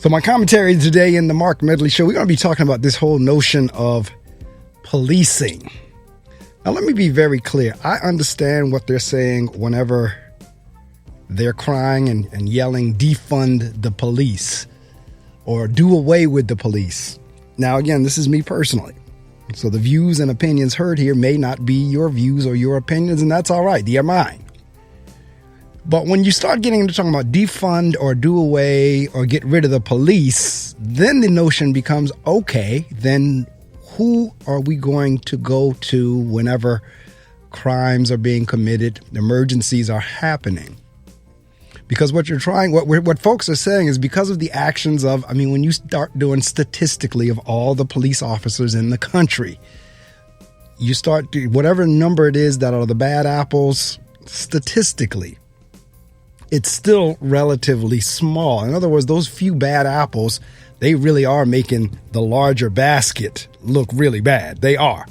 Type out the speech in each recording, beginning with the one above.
So my commentary today in the Mark Medley Show, we're going to be talking about this whole notion of policing. Now, let me be very clear. I understand what they're saying whenever they're crying and yelling, defund the police or do away with the police. Now, again, this is me personally. So the views and opinions heard here may not be your views or your opinions, and that's all right. They are mine. But when you start getting into talking about defund or do away or get rid of the police, then the notion becomes, okay, then who are we going to go to whenever crimes are being committed, emergencies are happening? Because what folks are saying is because of the actions of, when you start doing statistically of all the police officers in the country, you start to, whatever number it is that are the bad apples, statistically, it's still relatively small. In other words, those few bad apples, they really are making the larger basket look really bad. They are.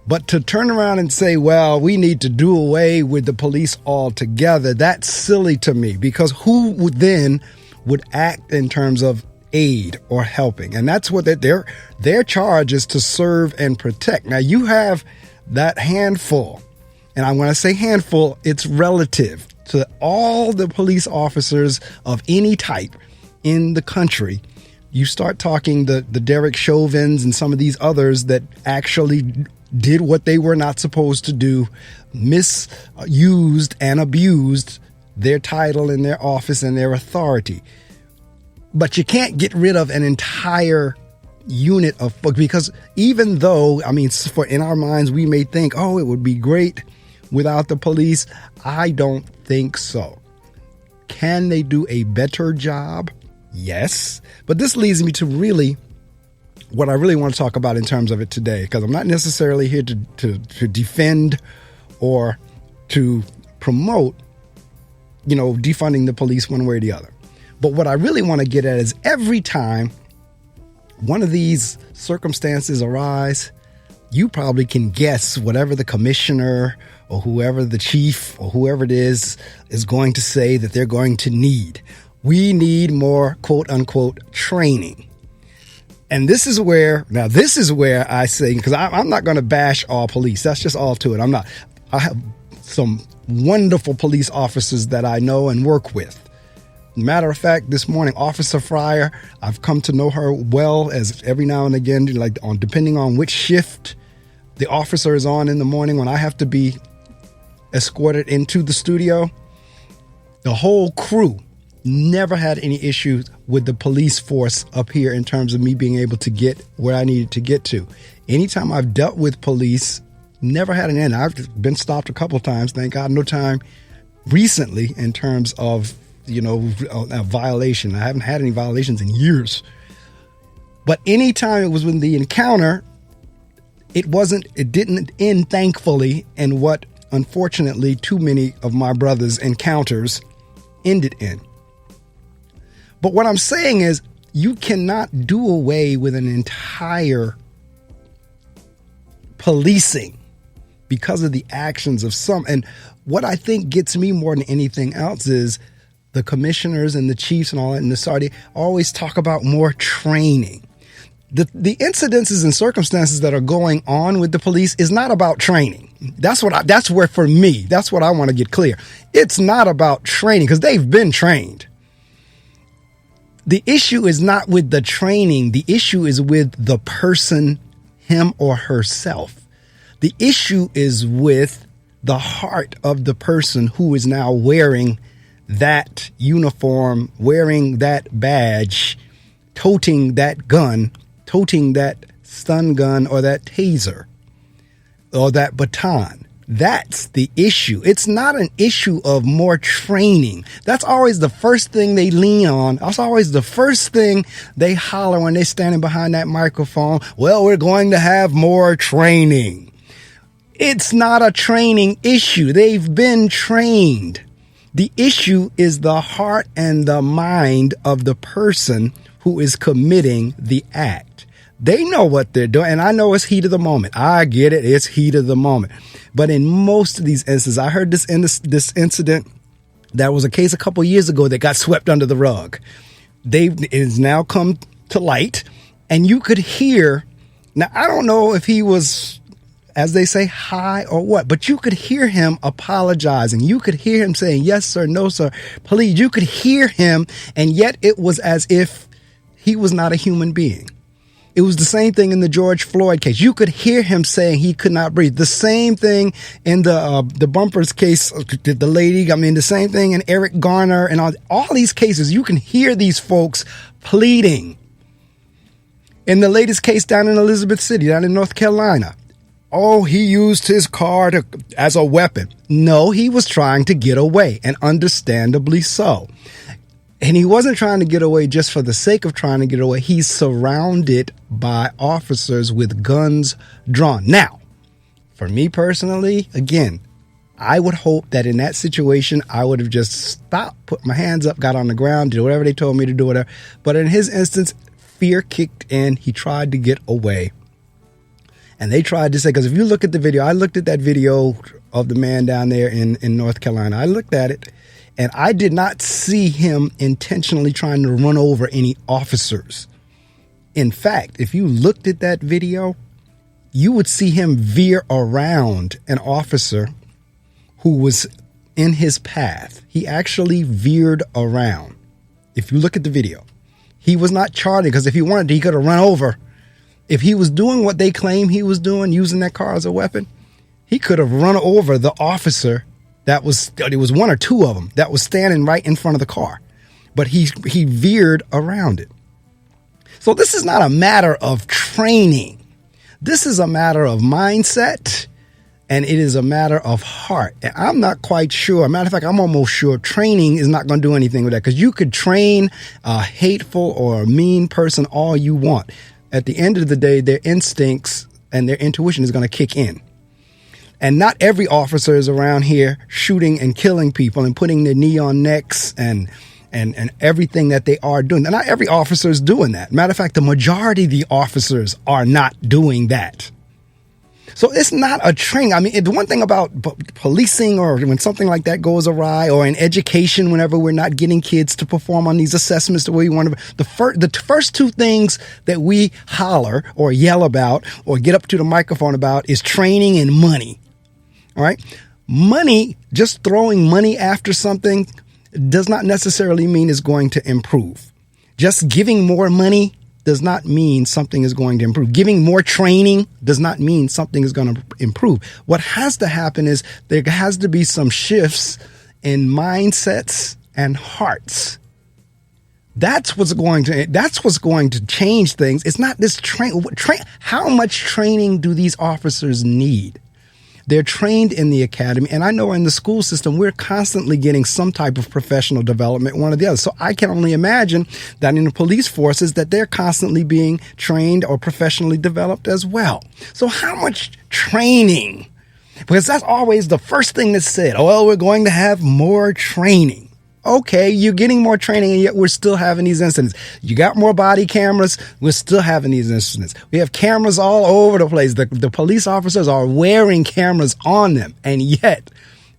But to turn around and say, well, we need to do away with the police altogether, that's silly to me, because who would act in terms of aid or helping? And that's what their charge is, to serve and protect. Now, you have that handful. And when I say handful, it's relative to all the police officers of any type in the country. You start talking the Derek Chauvins and some of these others that actually did what they were not supposed to do, misused and abused their title and their office and their authority. But you can't get rid of an entire unit of, because even though, for in our minds, we may think, oh, it would be great without the police. I don't think so. Can they do a better job? Yes. But this leads me to what I really want to talk about in terms of it today, because I'm not necessarily here to defend or to promote, defunding the police one way or the other. But what I really want to get at is every time one of these circumstances arise, you probably can guess whatever the commissioner or whoever the chief or whoever it is going to say that they're going to need. We need more, quote unquote, training. And this is where I say, because I'm not going to bash all police. That's just all to it. I have some wonderful police officers that I know and work with. Matter of fact, this morning, Officer Fryer, I've come to know her well, as every now and again, depending on which shift the officer is on in the morning, when I have to be escorted into the studio, the whole crew never had any issues with the police force up here in terms of me being able to get where I needed to get to. Anytime I've dealt with police, never had an end. I've been stopped a couple of times, thank God, no time recently in terms of, a violation. I haven't had any violations in years. But anytime it was with the encounter, it didn't end, thankfully, in what unfortunately too many of my brother's encounters ended in. But what I'm saying is, you cannot do away with an entire policing because of the actions of some. And what I think gets me more than anything else is the commissioners and the chiefs and all that in the Saudi always talk about more training. The incidences and circumstances that are going on with the police is not about training. That's what I want to get clear. It's not about training, because they've been trained. The issue is not with the training. The issue is with the person, him or herself. The issue is with the heart of the person who is now wearing that uniform, wearing that badge, toting that gun, toting that stun gun or that taser or that baton. That's the issue. It's not an issue of more training. That's always the first thing they lean on. That's always the first thing they holler when they're standing behind that microphone. Well, we're going to have more training. It's not a training issue. They've been trained. The issue is the heart and the mind of the person who is committing the act. They know what they're doing. And I know it's heat of the moment. I get it. It's heat of the moment. But in most of these instances, I heard this incident that was a case a couple years ago that got swept under the rug. it has now come to light, and you could hear. Now, I don't know if he was, as they say, high or what, but you could hear him apologizing. You could hear him saying, yes, sir, no, sir, please. You could hear him, and yet it was as if he was not a human being. It was the same thing in the George Floyd case. You could hear him saying he could not breathe. The same thing in the Bumpers case, the lady. The same thing in Eric Garner and all these cases. You can hear these folks pleading. In the latest case down in Elizabeth City, down in North Carolina, oh, he used his car as a weapon. No, he was trying to get away, and understandably so. And he wasn't trying to get away just for the sake of trying to get away. He's surrounded by officers with guns drawn. Now, for me personally, again, I would hope that in that situation, I would have just stopped, put my hands up, got on the ground, did whatever they told me to do, whatever. But in his instance, fear kicked in. He tried to get away. And they tried to say, because if you look at the video, I looked at that video of the man down there in North Carolina. I looked at it. And I did not see him intentionally trying to run over any officers. In fact, if you looked at that video, you would see him veer around an officer who was in his path. He actually veered around. If you look at the video, he was not charging, because if he wanted to, he could have run over. If he was doing what they claim he was doing, using that car as a weapon, he could have run over the officer. It was one or two of them that was standing right in front of the car, but he veered around it. So this is not a matter of training. This is a matter of mindset, and it is a matter of heart. And I'm not quite sure. Matter of fact, I'm almost sure training is not going to do anything with that, because you could train a hateful or a mean person all you want. At the end of the day, their instincts and their intuition is going to kick in. And not every officer is around here shooting and killing people and putting their knee on necks and everything that they are doing. And not every officer is doing that. Matter of fact, the majority of the officers are not doing that. So it's not a training. The one thing about policing, or when something like that goes awry, or in education, whenever we're not getting kids to perform on these assessments the way we want to, the first two things that we holler or yell about or get up to the microphone about is training and money. All right. Money, just throwing money after something does not necessarily mean it's going to improve. Just giving more money does not mean something is going to improve. Giving more training does not mean something is going to improve. What has to happen is there has to be some shifts in mindsets and hearts. That's what's going to change things. It's not this how much training do these officers need? They're trained in the academy. And I know in the school system, we're constantly getting some type of professional development, one or the other. So I can only imagine that in the police forces that they're constantly being trained or professionally developed as well. So how much training? Because that's always the first thing that's said. Oh, well, we're going to have more training. Okay, you're getting more training, and yet we're still having these incidents. You got more body cameras, we're still having these incidents. We have cameras all over the place. The police officers are wearing cameras on them, and yet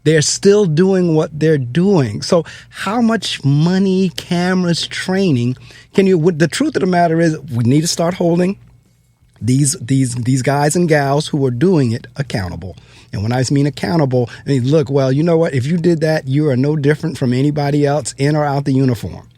they're still doing what they're doing. So how much money, cameras, training can you? The truth of the matter is, we need to start holding these guys and gals who are doing it accountable. And when I mean accountable, I mean, look, well, you know what? If you did that, you are no different from anybody else in or out the uniform.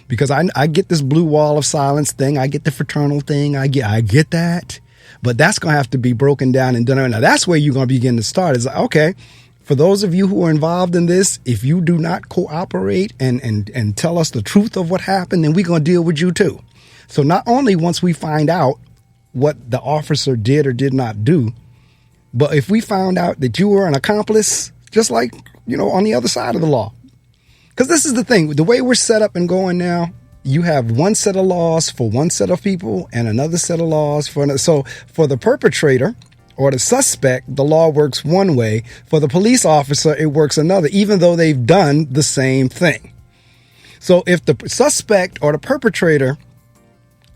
Because I get this blue wall of silence thing. I get the fraternal thing. I get that. But that's going to have to be broken down and done. Now, that's where you're going to begin to start. It's like, okay, for those of you who are involved in this, if you do not cooperate and tell us the truth of what happened, then we're going to deal with you too. So not only once we find out what the officer did or did not do, but if we found out that you were an accomplice, just like, on the other side of the law. Because this is the thing, the way we're set up and going now, you have one set of laws for one set of people and another set of laws for another. So for the perpetrator or the suspect, the law works one way. For the police officer, it works another, even though they've done the same thing. So if the suspect or the perpetrator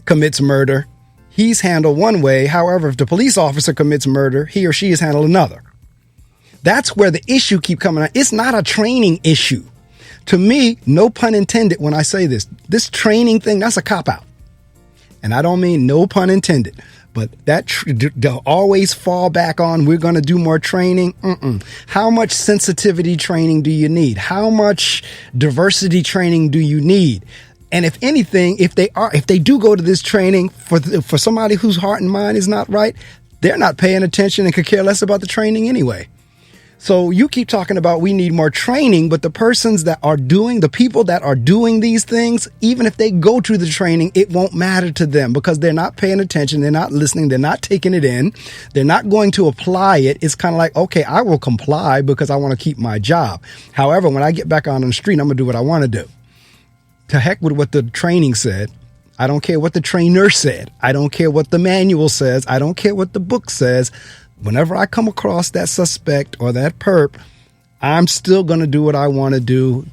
commits murder, he's handled one way. However, if the police officer commits murder, he or she is handled another. That's where the issue keep coming out. It's not a training issue. to me, no pun intended when I say this training thing, that's a cop-out. And I don't mean no pun intended, but that always fall back on, we're going to do more training. How much sensitivity training do you need? How much diversity training do you need? And if anything, if they do go to this training for somebody whose heart and mind is not right, they're not paying attention and could care less about the training anyway. So you keep talking about we need more training, but the people that are doing these things, even if they go to the training, it won't matter to them because they're not paying attention. They're not listening. They're not taking it in. They're not going to apply it. It's kind of like, okay, I will comply because I want to keep my job. However, when I get back out on the street, I'm going to do what I want to do. To heck with what the training said. I don't care what the trainer said. I don't care what the manual says. I don't care what the book says. Whenever I come across that suspect or that perp, I'm still going to do what I want to do.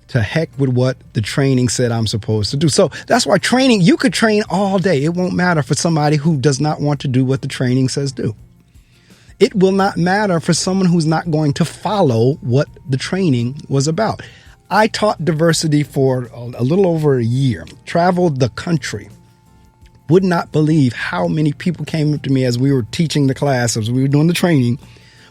To heck with what the training said I'm supposed to do. So that's why training, you could train all day. It won't matter for somebody who does not want to do what the training says do. It will not matter for someone who's not going to follow what the training was about. I taught diversity for a little over a year, traveled the country. Would not believe how many people came up to me as we were teaching the class, as we were doing the training,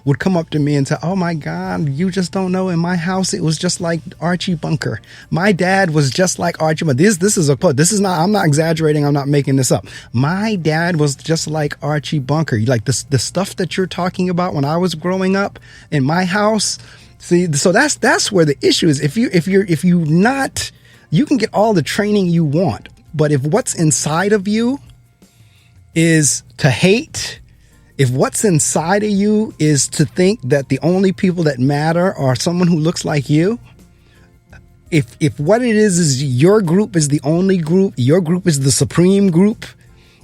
would come up to me and say, oh my God, you just don't know. In my house, it was just like Archie Bunker. My dad was just like Archie Bunker. This is not, I'm not exaggerating. I'm not making this up. My dad was just like Archie Bunker. Like the stuff that you're talking about when I was growing up in my house. See, so that's where the issue is. If you not, you can get all the training you want. But if what's inside of you is to hate, if what's inside of you is to think that the only people that matter are someone who looks like you, if what it is your group is the only group, your group is the supreme group,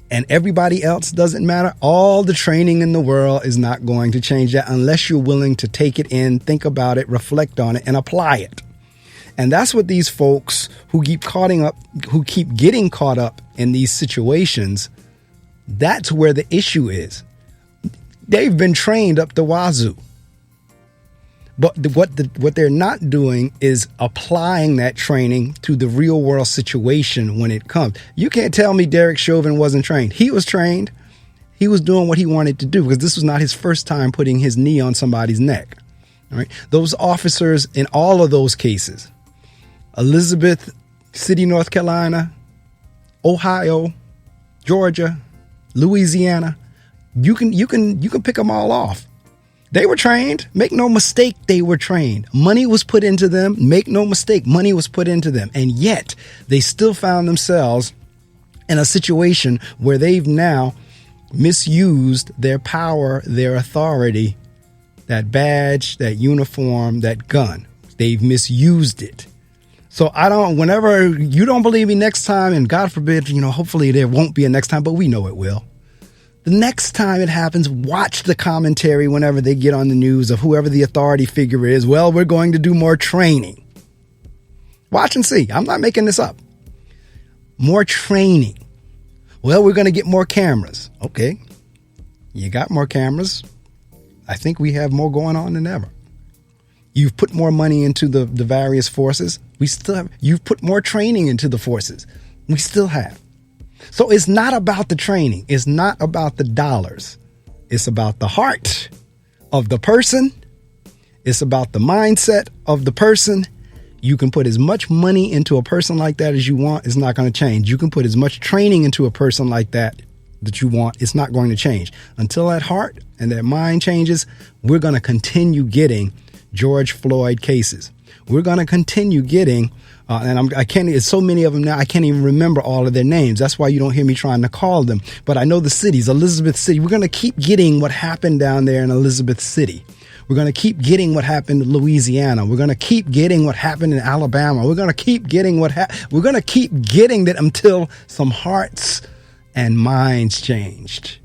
and everybody else doesn't matter, all the training in the world is not going to change that unless you're willing to take it in, think about it, reflect on it, and apply it. And that's what these folks who keep getting caught up in these situations, that's where the issue is. They've been trained up the wazoo. But what they're not doing is applying that training to the real world situation when it comes. You can't tell me Derek Chauvin wasn't trained. He was trained. He was doing what he wanted to do because this was not his first time putting his knee on somebody's neck. All right. Those officers in all of those cases, Elizabeth City, North Carolina, Ohio, Georgia, Louisiana, you can pick them all off. They were trained. Make no mistake, they were trained. Money was put into them. Make no mistake, money was put into them. And yet they still found themselves in a situation where they've now misused their power, their authority, that badge, that uniform, that gun. They've misused it. So whenever you don't believe me next time, and God forbid, hopefully there won't be a next time, but we know it will. The next time it happens, watch the commentary whenever they get on the news of whoever the authority figure is. Well, we're going to do more training. Watch and see. I'm not making this up. More training. Well, we're going to get more cameras. Okay. You got more cameras. I think we have more going on than ever. You've put more money into the various forces. We still have. You've put more training into the forces. We still have. So it's not about the training. It's not about the dollars. It's about the heart of the person. It's about the mindset of the person. You can put as much money into a person like that as you want. It's not going to change. You can put as much training into a person like that you want. It's not going to change. Until that heart and that mind changes, we're going to continue getting George Floyd cases. We're going to continue getting, it's so many of them now, I can't even remember all of their names. That's why you don't hear me trying to call them. But I know the cities, Elizabeth City. We're going to keep getting what happened down there in Elizabeth City. We're going to keep getting what happened in Louisiana. We're going to keep getting what happened in Alabama. We're going to keep getting we're going to keep getting that until some hearts and minds changed.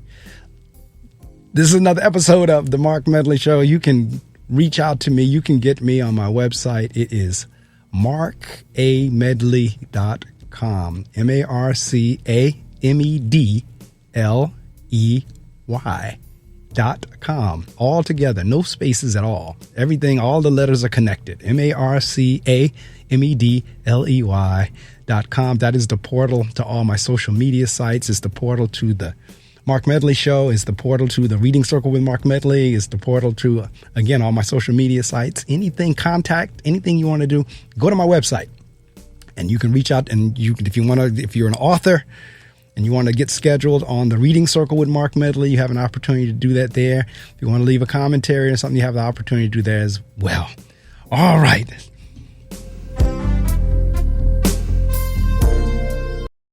This is another episode of the Mark Medley Show. You can reach out to me. You can get me on my website. It is marcamedley.com. marcamedley.com. All together. No spaces at all. Everything, all the letters are connected. marcamedley.com. medley.com. That is the portal to all my social media sites. It's the portal to the Mark Medley Show. It's the portal to the Reading Circle with Mark Medley. It's the portal to, again, all my social media sites. Anything you want to do, go to my website. And you can reach out, and if you're an author and you want to get scheduled on the Reading Circle with Mark Medley, you have an opportunity to do that there. If you want to leave a commentary or something, you have the opportunity to do that as well. All right.